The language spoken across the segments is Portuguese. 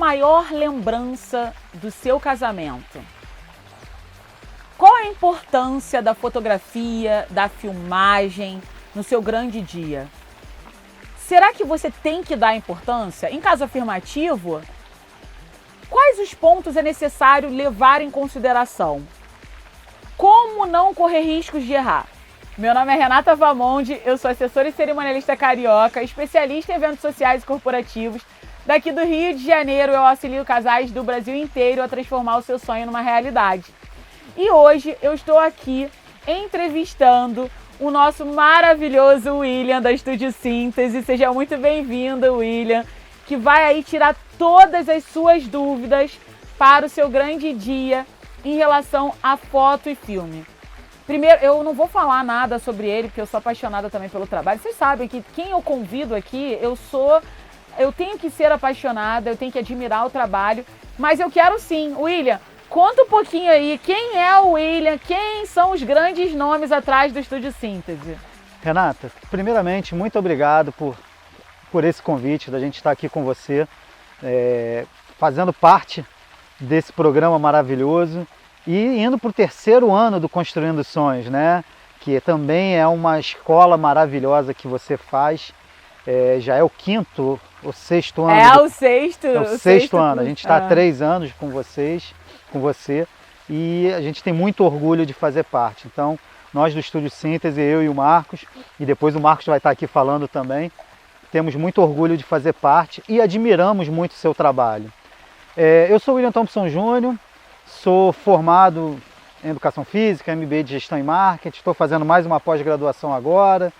maior lembrança do seu casamento? Qual a importância da fotografia, da filmagem no seu grande dia? Será que você tem que dar importância? Em caso afirmativo, quais os pontos é necessário levar em consideração? Como não correr riscos de errar? Meu nome é Renata Vamonde, eu sou assessora e cerimonialista carioca, especialista em eventos sociais e corporativos. Daqui do Rio de Janeiro, eu auxilio casais do Brasil inteiro a transformar o seu sonho numa realidade. E hoje eu estou aqui entrevistando o nosso maravilhoso William da Estúdio Síntese. Seja muito bem-vindo, William, que vai aí tirar todas as suas dúvidas para o seu grande dia em relação a foto e filme. Primeiro, eu não vou falar nada sobre ele, porque eu sou apaixonada também pelo trabalho. Vocês sabem que quem eu convido aqui, eu tenho que ser apaixonada, eu tenho que admirar o trabalho, mas eu quero sim. William, conta um pouquinho aí, quem é o William, quem são os grandes nomes atrás do Estúdio Síntese? Renata, primeiramente, muito obrigado por esse convite, da gente estar aqui com você, fazendo parte desse programa maravilhoso e indo para o 3º ano do Construindo Sonhos, né? Que também é uma escola maravilhosa que você faz. Já é o 5º ou 6º ano. É o sexto. É o sexto ano. A gente está há 3 anos com você, e a gente tem muito orgulho de fazer parte. Então, nós do Estúdio Síntese, eu e o Marcos, e depois o Marcos vai estar aqui falando também, temos muito orgulho de fazer parte e admiramos muito o seu trabalho. Eu sou o William Thompson Júnior, sou formado em Educação Física, MBA de Gestão e Marketing, estou fazendo mais uma pós-graduação agora,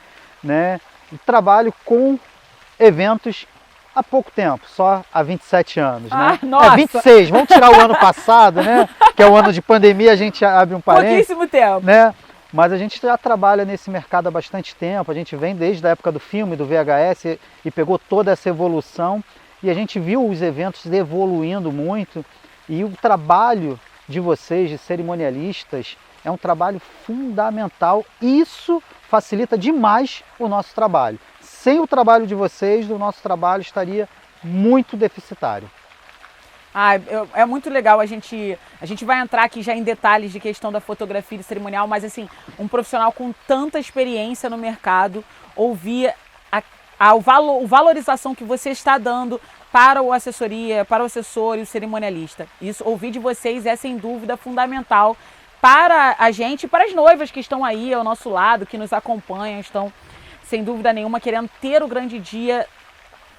né? E trabalho com eventos há pouco tempo, só há 27 anos, né? Nossa. 26, vamos tirar o ano passado, né? Que é o ano de pandemia, a gente abre um parênteses. Pouquíssimo tempo. Né? Mas a gente já trabalha nesse mercado há bastante tempo, a gente vem desde a época do filme, do VHS, e pegou toda essa evolução, e a gente viu os eventos evoluindo muito, e o trabalho de vocês, de cerimonialistas, é um trabalho fundamental. Isso facilita demais o nosso trabalho. Sem o trabalho de vocês, o nosso trabalho estaria muito deficitário. É muito legal, a gente vai entrar aqui já em detalhes de questão da fotografia e cerimonial, mas assim, um profissional com tanta experiência no mercado, ouvir a valorização que você está dando para o assessoria, para o assessor e o cerimonialista. Isso, ouvir de vocês é sem dúvida fundamental para a gente e para as noivas que estão aí ao nosso lado, que nos acompanham, estão sem dúvida nenhuma querendo ter o grande dia,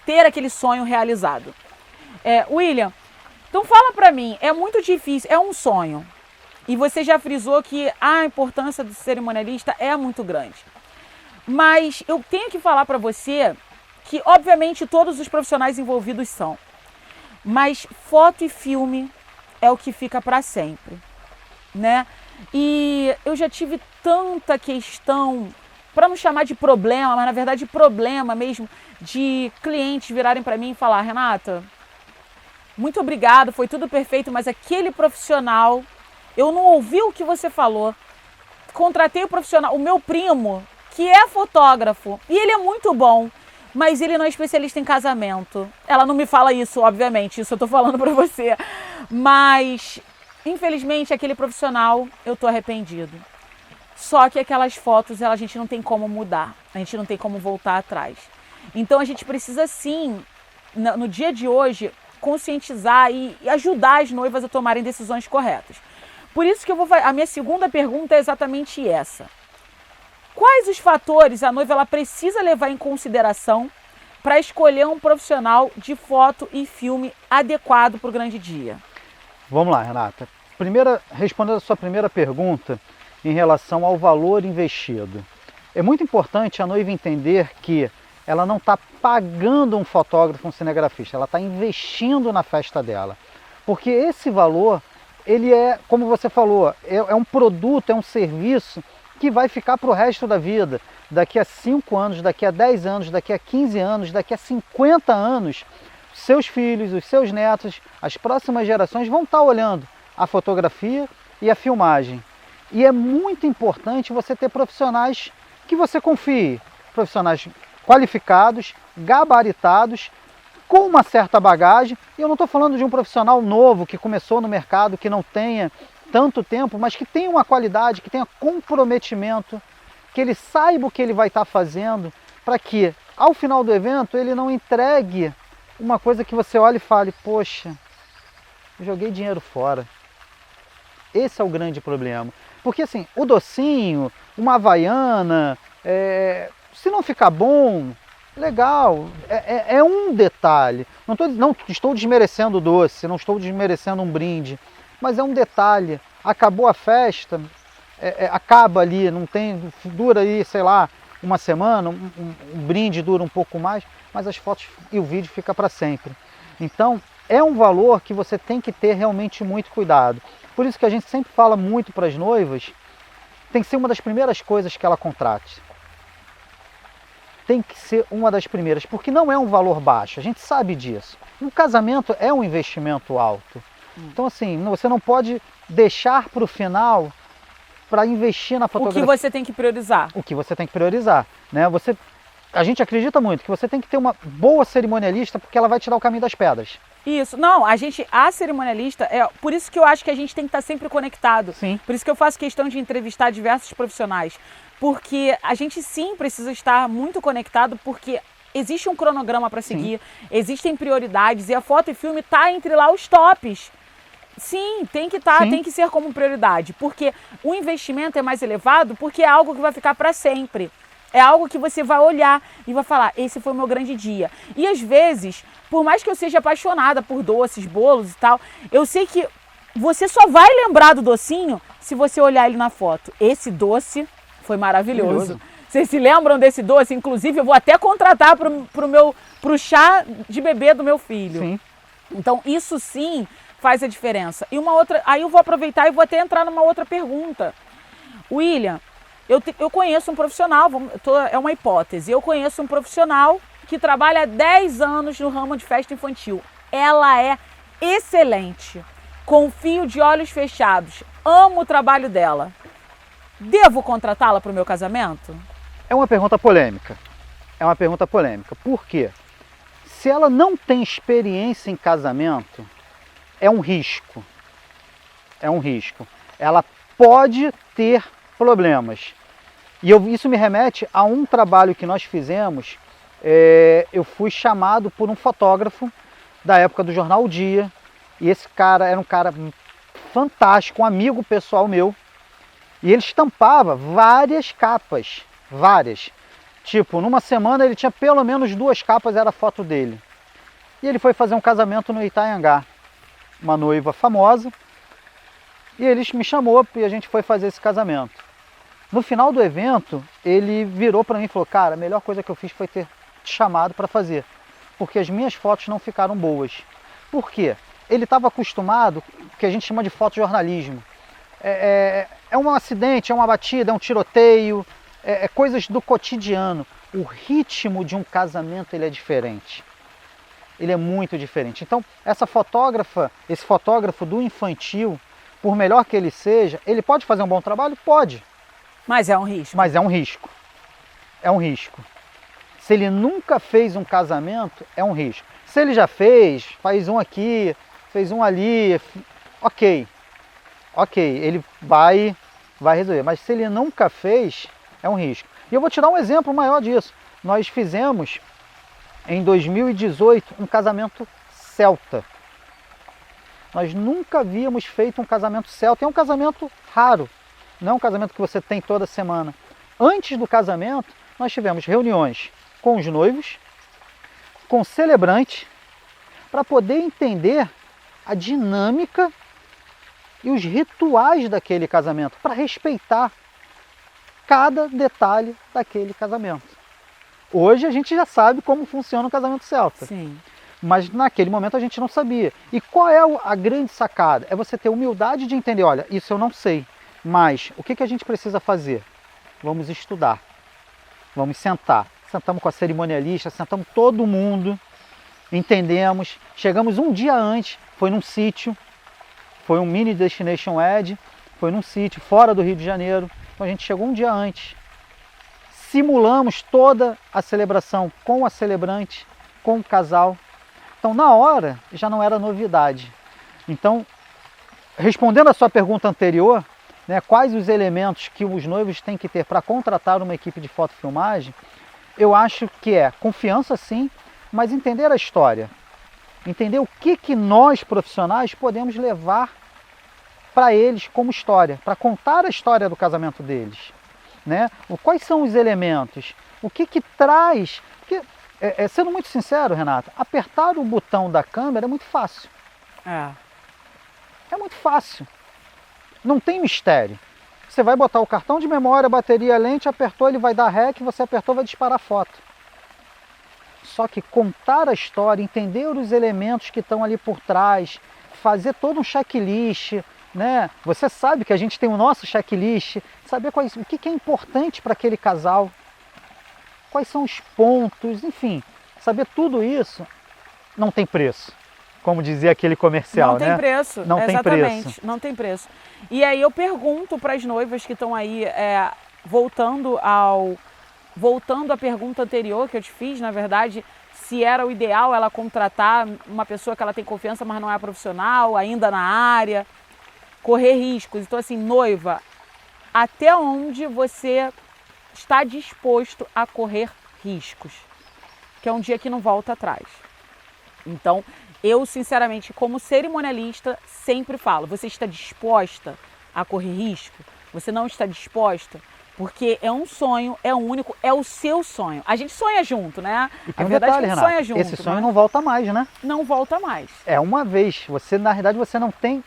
ter aquele sonho realizado. William, então fala para mim, é muito difícil, é um sonho, e você já frisou que a importância do cerimonialista é muito grande, mas eu tenho que falar para você que obviamente todos os profissionais envolvidos são, mas foto e filme é o que fica para sempre, né? E eu já tive tanta questão, para não chamar de problema, mas na verdade problema mesmo, de clientes virarem para mim e falar: Renata, muito obrigado, foi tudo perfeito, mas aquele profissional, eu não ouvi o que você falou. Contratei o profissional, o meu primo, que é fotógrafo, e ele é muito bom, mas ele não é especialista em casamento. Ela não me fala isso, obviamente, isso eu tô falando para você. Mas, infelizmente, aquele profissional, eu tô arrependido. Só que aquelas fotos, a gente não tem como mudar, a gente não tem como voltar atrás. Então a gente precisa sim, no dia de hoje, conscientizar e ajudar as noivas a tomarem decisões corretas. Por isso que a minha segunda pergunta é exatamente essa. Quais os fatores a noiva ela precisa levar em consideração para escolher um profissional de foto e filme adequado para o grande dia? Vamos lá, Renata. Respondendo a sua primeira pergunta em relação ao valor investido. É muito importante a noiva entender que ela não está pagando um fotógrafo, um cinegrafista, ela está investindo na festa dela. Porque esse valor, ele é, como você falou, é um produto, é um serviço que vai ficar para o resto da vida. Daqui a 5 anos, daqui a 10 anos, daqui a 15 anos, daqui a 50 anos, seus filhos, os seus netos, as próximas gerações vão estar olhando a fotografia e a filmagem. E é muito importante você ter profissionais que você confie, profissionais qualificados, gabaritados, com uma certa bagagem, e eu não estou falando de um profissional novo que começou no mercado, que não tenha tanto tempo, mas que tenha uma qualidade, que tenha comprometimento, que ele saiba o que ele vai estar fazendo, para que ao final do evento ele não entregue uma coisa que você olhe e fale, poxa, eu joguei dinheiro fora. Esse é o grande problema. Porque assim, o docinho, uma havaiana, se não ficar bom, legal, é um detalhe. Não estou desmerecendo o doce, não estou desmerecendo um brinde, mas é um detalhe. Acabou a festa, acaba ali, não tem, dura aí, sei lá, uma semana, um brinde dura um pouco mais, mas as fotos e o vídeo fica para sempre. Então, é um valor que você tem que ter realmente muito cuidado. Por isso que a gente sempre fala muito para as noivas, tem que ser uma das primeiras coisas que ela contrate. Tem que ser uma das primeiras, porque não é um valor baixo, a gente sabe disso. Um casamento é um investimento alto. Então assim, você não pode deixar para o final para investir na fotografia. O que você tem que priorizar. O que você tem que priorizar, né? A gente acredita muito que você tem que ter uma boa cerimonialista porque ela vai tirar o caminho das pedras. Isso, não, a cerimonialista, por isso que eu acho que a gente tem que estar sempre conectado. Sim. Por isso que eu faço questão de entrevistar diversos profissionais. Porque a gente sim precisa estar muito conectado, porque existe um cronograma para seguir, existem prioridades e a foto e filme está entre lá os tops. Sim, tem que estar, tem que ser como prioridade, porque o investimento é mais elevado porque é algo que vai ficar para sempre. É algo que você vai olhar e vai falar, esse foi o meu grande dia. E às vezes, por mais que eu seja apaixonada por doces, bolos e tal, eu sei que você só vai lembrar do docinho se você olhar ele na foto. Esse doce foi maravilhoso. Vocês se lembram desse doce? Inclusive, eu vou até contratar pro chá de bebê do meu filho. Sim. Então, isso sim faz a diferença. E uma outra, aí eu vou aproveitar e vou até entrar numa outra pergunta. William, eu conheço um profissional, é uma hipótese, eu conheço um profissional que trabalha há 10 anos no ramo de festa infantil. Ela é excelente, confio de olhos fechados, amo o trabalho dela. Devo contratá-la para o meu casamento? É uma pergunta polêmica. É uma pergunta polêmica. Por quê? Se ela não tem experiência em casamento, é um risco. É um risco. Ela pode ter problemas. E isso me remete a um trabalho que nós fizemos. Eu fui chamado por um fotógrafo da época do jornal O Dia. E esse cara era um cara fantástico, um amigo pessoal meu. E ele estampava várias capas, várias. Tipo, numa semana ele tinha pelo menos 2 capas, era a foto dele. E ele foi fazer um casamento no Itanhangá, uma noiva famosa. E ele me chamou e a gente foi fazer esse casamento. No final do evento, ele virou para mim e falou, cara, a melhor coisa que eu fiz foi ter te chamado para fazer, porque as minhas fotos não ficaram boas. Por quê? Ele estava acostumado, que a gente chama de fotojornalismo. É um acidente, é uma batida, é um tiroteio, coisas do cotidiano. O ritmo de um casamento ele é diferente. Ele é muito diferente. Então, esse fotógrafo do infantil, por melhor que ele seja, ele pode fazer um bom trabalho? Pode. Mas é um risco. Mas é um risco. É um risco. Se ele nunca fez um casamento, é um risco. Se ele já fez um aqui, fez um ali, ok, ele vai resolver. Mas se ele nunca fez, é um risco. E eu vou te dar um exemplo maior disso. Nós fizemos, em 2018, um casamento celta. Nós nunca havíamos feito um casamento celta. É um casamento raro. Não é um casamento que você tem toda semana. Antes do casamento, nós tivemos reuniões com os noivos, com o celebrante, para poder entender a dinâmica e os rituais daquele casamento, para respeitar cada detalhe daquele casamento. Hoje a gente já sabe como funciona o casamento celta. Sim. Mas naquele momento a gente não sabia. E qual é a grande sacada? É você ter humildade de entender, olha, isso eu não sei. Mas o que a gente precisa fazer? Vamos estudar, vamos sentar. Sentamos com a cerimonialista, sentamos todo mundo, entendemos. Chegamos um dia antes, foi num sítio, foi um mini Destination Wedding, foi num sítio fora do Rio de Janeiro. Então a gente chegou um dia antes, simulamos toda a celebração com a celebrante, com o casal. Então, na hora, já não era novidade. Então, respondendo a sua pergunta anterior, né, quais os elementos que os noivos têm que ter para contratar uma equipe de fotofilmagem, eu acho que é confiança sim, mas entender a história. Entender o que nós profissionais podemos levar para eles como história, para contar a história do casamento deles. Né? Quais são os elementos? O que traz... Porque, sendo muito sincero, Renata, apertar o botão da câmera é muito fácil. É muito fácil. Não tem mistério. Você vai botar o cartão de memória, a bateria, a lente, apertou, ele vai dar REC, você apertou, vai disparar a foto. Só que contar a história, entender os elementos que estão ali por trás, fazer todo um checklist, né? Você sabe que a gente tem o nosso checklist, saber o que é importante para aquele casal, quais são os pontos, enfim, saber tudo isso não tem preço. Como dizia aquele comercial, né? Não tem preço. Não tem preço. Não tem preço. E aí eu pergunto para as noivas que estão aí, voltando à pergunta anterior que eu te fiz, na verdade, se era o ideal ela contratar uma pessoa que ela tem confiança, mas não é profissional, ainda na área, correr riscos. Então, assim, noiva, até onde você está disposto a correr riscos? Que é um dia que não volta atrás. Então, eu, sinceramente, como cerimonialista, sempre falo, você está disposta a correr risco? Você não está disposta? Porque é um sonho, é único, é o seu sonho. A gente sonha junto, né? E tem um detalhe, Renata, sonha junto, esse sonho não volta mais, né? Não volta mais. É uma vez. Você, na realidade, você não tem...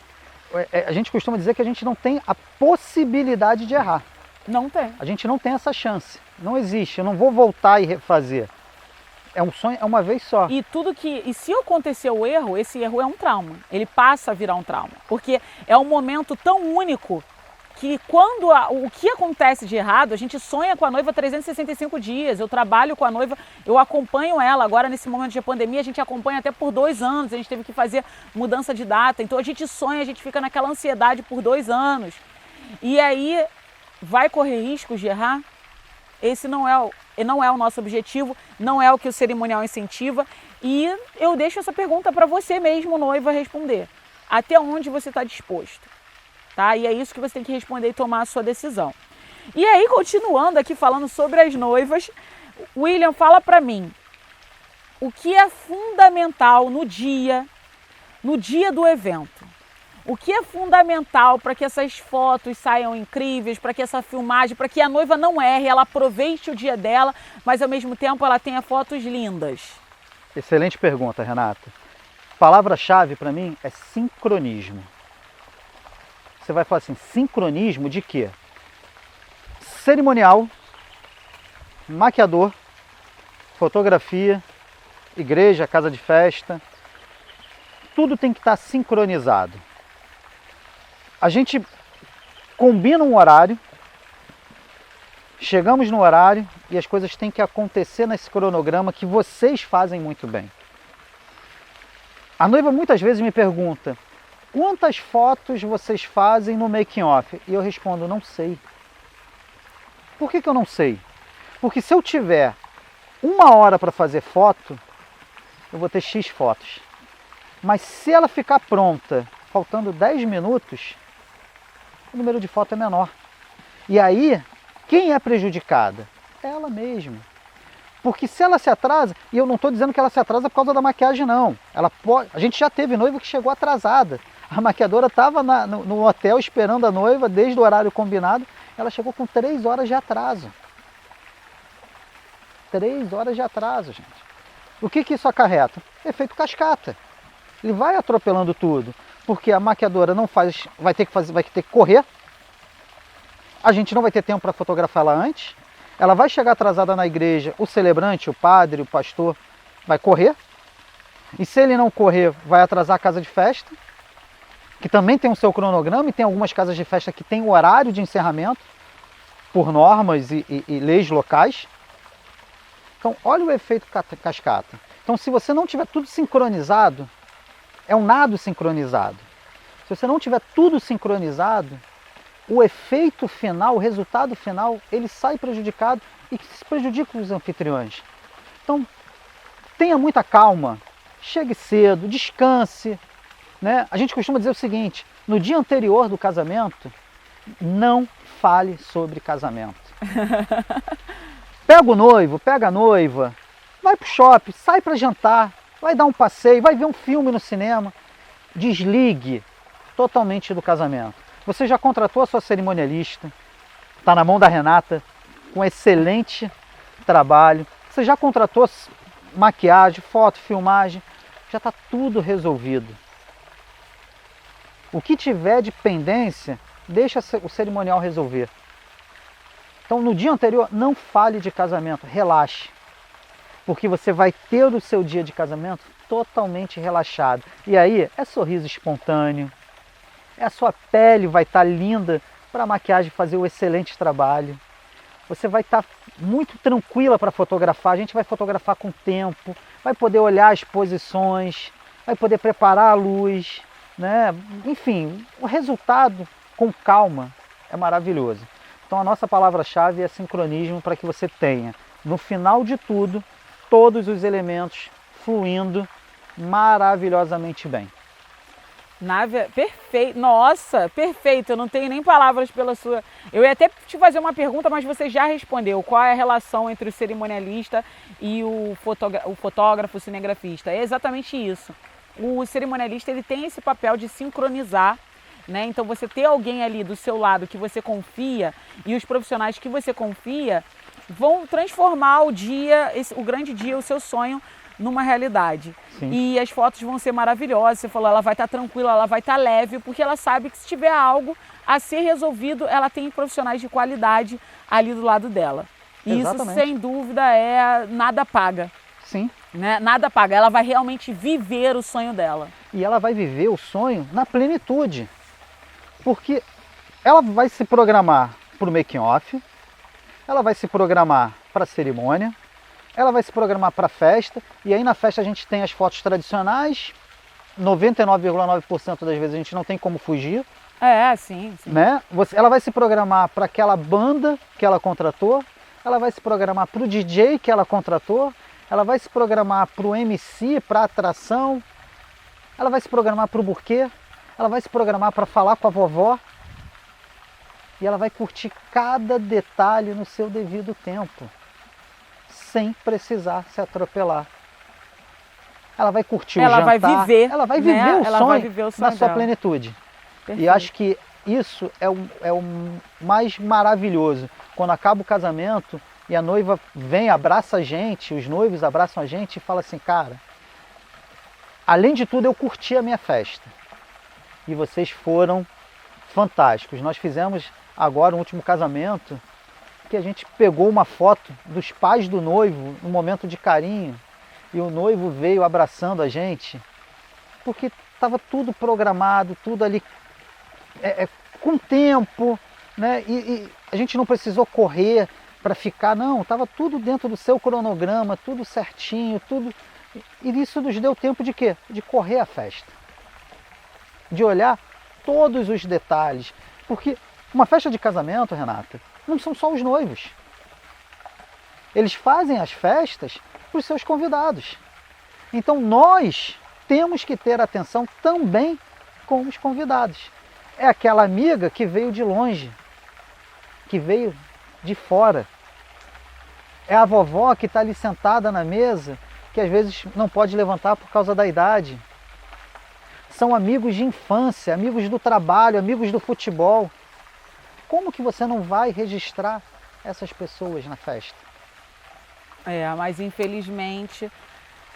A gente costuma dizer que a gente não tem a possibilidade de errar. Não tem. A gente não tem essa chance. Não existe. Eu não vou voltar e refazer. É um sonho, é uma vez só. E se acontecer o erro, esse erro é um trauma. Ele passa a virar um trauma. Porque é um momento tão único que quando o que acontece de errado, a gente sonha com a noiva 365 dias. Eu trabalho com a noiva, eu acompanho ela. Agora, nesse momento de pandemia, a gente acompanha até por 2 anos. A gente teve que fazer mudança de data. Então, a gente sonha, a gente fica naquela ansiedade por 2 anos. E aí, vai correr riscos de errar? Esse não é o nosso objetivo, não é o que o cerimonial incentiva. E eu deixo essa pergunta para você mesmo, noiva, responder. Até onde você está disposto? Tá? E é isso que você tem que responder e tomar a sua decisão. E aí, continuando aqui falando sobre as noivas, William, fala para mim, o que é fundamental no dia do evento? O que é fundamental para que essas fotos saiam incríveis, para que essa filmagem, para que a noiva não erre, ela aproveite o dia dela, mas ao mesmo tempo ela tenha fotos lindas? Excelente pergunta, Renata. Palavra-chave para mim é sincronismo. Você vai falar assim, sincronismo de quê? Cerimonial, maquiador, fotografia, igreja, casa de festa, tudo tem que estar sincronizado. A gente combina um horário, chegamos no horário e as coisas têm que acontecer nesse cronograma que vocês fazem muito bem. A noiva muitas vezes me pergunta, quantas fotos vocês fazem no making off? E eu respondo, não sei. Por que eu não sei? Porque se eu tiver 1 hora para fazer foto, eu vou ter X fotos. Mas se ela ficar pronta, faltando 10 minutos, o número de fotos é menor. E aí, quem é prejudicada? Ela mesma. Porque se ela se atrasa, e eu não estou dizendo que ela se atrasa por causa da maquiagem, não. A gente já teve noiva que chegou atrasada. A maquiadora estava no hotel esperando a noiva desde o horário combinado. Ela chegou com 3 horas de atraso. 3 horas de atraso, gente. O que isso acarreta? Efeito cascata. Ele vai atropelando tudo, porque a maquiadora não faz, vai ter que correr. A gente não vai ter tempo para fotografar ela antes. Ela vai chegar atrasada na igreja, o celebrante, o padre, o pastor vai correr. E se ele não correr, vai atrasar a casa de festa, que também tem o seu cronograma, e tem algumas casas de festa que tem o horário de encerramento, por normas e leis locais. Então, olha o efeito cascata. Então, se você não tiver tudo sincronizado, é um nado sincronizado. Se você não tiver tudo sincronizado, o efeito final, o resultado final, ele sai prejudicado e se prejudica os anfitriões. Então, tenha muita calma, chegue cedo, descanse, né? A gente costuma dizer o seguinte, no dia anterior do casamento, não fale sobre casamento. Pega o noivo, pega a noiva, vai pro shopping, sai para jantar, vai dar um passeio, vai ver um filme no cinema. Desligue totalmente do casamento. Você já contratou a sua cerimonialista, está na mão da Renata, com excelente trabalho. Você já contratou maquiagem, foto, filmagem, já está tudo resolvido. O que tiver de pendência, deixa o cerimonial resolver. Então, no dia anterior, não fale de casamento, relaxe. Porque você vai ter o seu dia de casamento totalmente relaxado. E aí, é sorriso espontâneo, a sua pele vai estar linda para a maquiagem fazer o excelente trabalho. Você vai estar muito tranquila para fotografar, a gente vai fotografar com tempo, vai poder olhar as posições, vai poder preparar a luz, né? Enfim, o resultado com calma é maravilhoso. Então a nossa palavra-chave é sincronismo para que você tenha, no final de tudo, todos os elementos fluindo maravilhosamente bem. Návia, perfeito. Nossa, perfeito. Eu não tenho nem palavras pela sua... Eu ia até te fazer uma pergunta, mas você já respondeu. Qual é a relação entre o cerimonialista e o fotógrafo, o cinegrafista? É exatamente isso. O cerimonialista, ele tem esse papel de sincronizar, né? Então você ter alguém ali do seu lado que você confia e os profissionais que você confia vão transformar o dia, o grande dia, o seu sonho numa realidade. Sim. E as fotos vão ser maravilhosas. Você falou, ela vai estar tranquila, ela vai estar leve, porque ela sabe que se tiver algo a ser resolvido, ela tem profissionais de qualidade ali do lado dela. E Exatamente. isso, sem dúvida, nada paga. Sim. Né? Nada paga. Ela vai realmente viver o sonho dela. E ela vai viver o sonho na plenitude. Porque ela vai se programar para o making off, ela vai se programar para a cerimônia, ela vai se programar para a festa, e aí na festa a gente tem as fotos tradicionais, 99,9% das vezes a gente não tem como fugir. Sim. Né? Ela vai se programar para aquela banda que ela contratou, ela vai se programar para o DJ que ela contratou, ela vai se programar para o MC, para a atração, ela vai se programar para o buquê, ela vai se programar para falar com a vovó, e ela vai curtir cada detalhe no seu devido tempo, sem precisar se atropelar. Ela vai curtir o jantar, vai viver, ela vai viver, né? o Ela sonho vai viver o sonho na sua dela. plenitude. Perfeito. E acho que isso é o mais maravilhoso. Quando acaba o casamento e a noiva vem, abraça a gente, os noivos abraçam a gente e fala assim, cara, além de tudo eu curti a minha festa. E vocês foram fantásticos. Nós fizemos agora um último casamento que a gente pegou uma foto dos pais do noivo num momento de carinho e o noivo veio abraçando a gente porque estava tudo programado, tudo ali com tempo, né? E a gente não precisou correr para ficar, não, estava tudo dentro do seu cronograma, tudo certinho, tudo. E isso nos deu tempo de quê? De correr a festa, de olhar todos os detalhes, porque uma festa de casamento, Renata, não são só os noivos. Eles fazem as festas para os seus convidados. Então nós temos que ter atenção também com os convidados. É aquela amiga que veio de longe, que veio de fora. É a vovó que está ali sentada na mesa, que às vezes não pode levantar por causa da idade. São amigos de infância, amigos do trabalho, amigos do futebol. Como que você não vai registrar essas pessoas na festa? Mas infelizmente,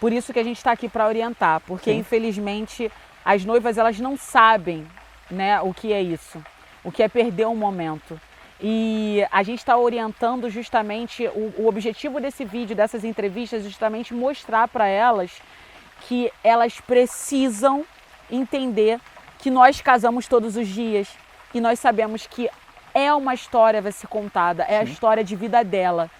por isso que a gente está aqui para orientar, porque Sim. Infelizmente as noivas elas não sabem, né, o que é isso, o que é perder um momento. E a gente está orientando justamente, o objetivo desse vídeo, dessas entrevistas, justamente mostrar para elas que elas precisam entender que nós casamos todos os dias e nós sabemos que é uma história a ser contada, é a história de vida dela.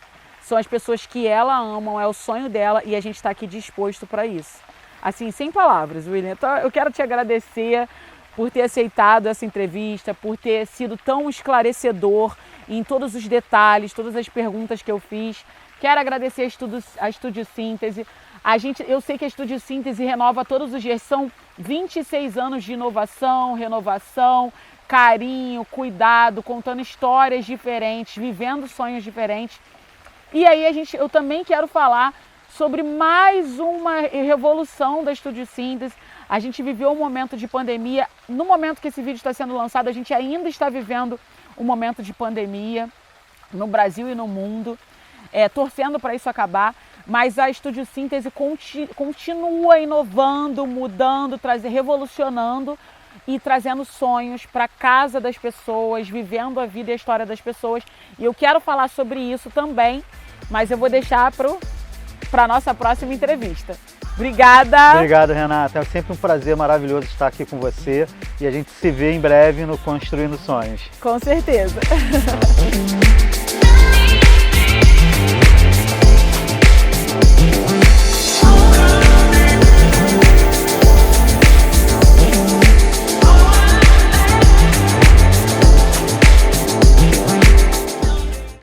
São as pessoas que ela ama, é o sonho dela e a gente está aqui disposto para isso. Assim, sem palavras, William. Então, eu quero te agradecer por ter aceitado essa entrevista, por ter sido tão esclarecedor em todos os detalhes, todas as perguntas que eu fiz. Quero agradecer a Estúdio Síntese, Eu sei que a Estúdio Síntese renova todos os dias, são 26 anos de inovação, renovação, carinho, cuidado, contando histórias diferentes, vivendo sonhos diferentes. E aí eu também quero falar sobre mais uma revolução da Estúdio Síntese. A gente viveu um momento de pandemia. No momento que esse vídeo está sendo lançado, a gente ainda está vivendo um momento de pandemia no Brasil e no mundo, torcendo para isso acabar. Mas a Estúdio Síntese continua inovando, mudando, revolucionando e trazendo sonhos para a casa das pessoas, vivendo a vida e a história das pessoas. E eu quero falar sobre isso também, mas eu vou deixar para a nossa próxima entrevista. Obrigada! Obrigado, Renata. É sempre um prazer maravilhoso estar aqui com você e a gente se vê em breve no Construindo Sonhos. Com certeza!